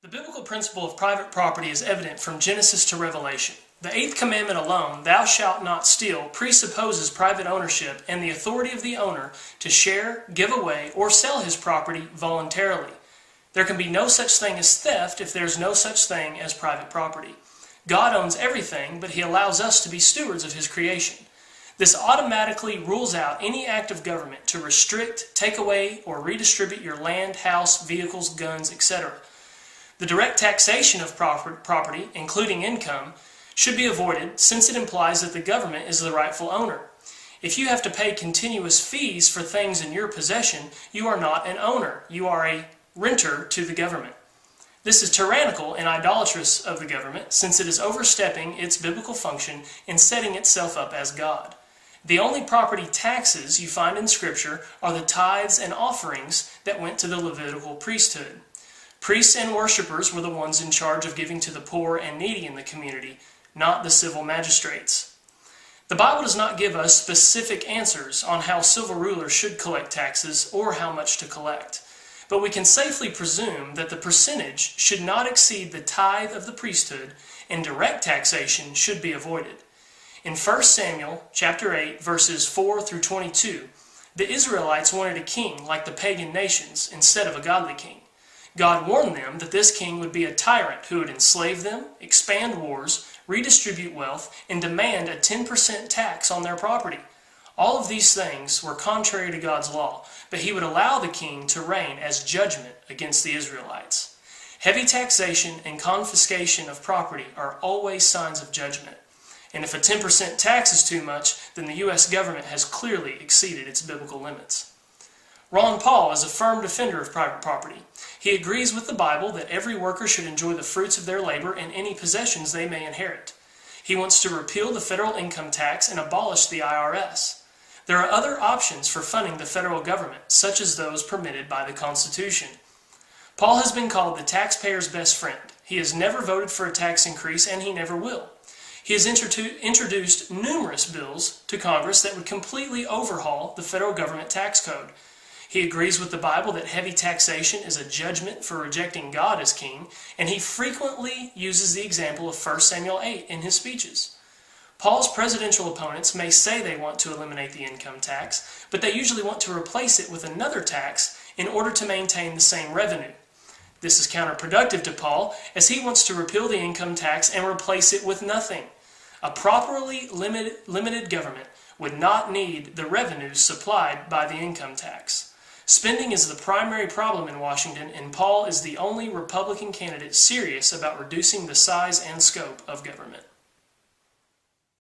The biblical principle of private property is evident from Genesis to Revelation. The 8th commandment alone, "Thou shalt not steal," presupposes private ownership and the authority of the owner to share, give away, or sell his property voluntarily. There can be no such thing as theft if there is no such thing as private property. God owns everything, but He allows us to be stewards of His creation. This automatically rules out any act of government to restrict, take away, or redistribute your land, house, vehicles, guns, etc. The direct taxation of property, including income, should be avoided since it implies that the government is the rightful owner. If you have to pay continuous fees for things in your possession, you are not an owner. You are a renter to the government. This is tyrannical and idolatrous of the government since it is overstepping its biblical function and setting itself up as God. The only property taxes you find in Scripture are the tithes and offerings that went to the Levitical priesthood. Priests and worshipers were the ones in charge of giving to the poor and needy in the community, not the civil magistrates. The Bible does not give us specific answers on how civil rulers should collect taxes or how much to collect, but we can safely presume that the percentage should not exceed the tithe of the priesthood, and direct taxation should be avoided. In 1 Samuel chapter 8, verses 4 through 22, the Israelites wanted a king like the pagan nations instead of a godly king. God warned them that this king would be a tyrant who would enslave them, expand wars, redistribute wealth, and demand a 10% tax on their property. All of these things were contrary to God's law, but He would allow the king to reign as judgment against the Israelites. Heavy taxation and confiscation of property are always signs of judgment. And if a 10% tax is too much, then the U.S. government has clearly exceeded its biblical limits. Ron Paul is a firm defender of private property. He agrees with the Bible that every worker should enjoy the fruits of their labor and any possessions they may inherit. He wants to repeal the federal income tax and abolish the IRS. There are other options for funding the federal government, such as those permitted by the Constitution. Paul has been called the taxpayer's best friend. He has never voted for a tax increase, and he never will. He has introduced numerous bills to Congress that would completely overhaul the federal government tax code. He agrees with the Bible that heavy taxation is a judgment for rejecting God as king, and he frequently uses the example of 1 Samuel 8 in his speeches. Paul's presidential opponents may say they want to eliminate the income tax, but they usually want to replace it with another tax in order to maintain the same revenue. This is counterproductive to Paul, as he wants to repeal the income tax and replace it with nothing. A properly limited government would not need the revenues supplied by the income tax. Spending is the primary problem in Washington, and Paul is the only Republican candidate serious about reducing the size and scope of government.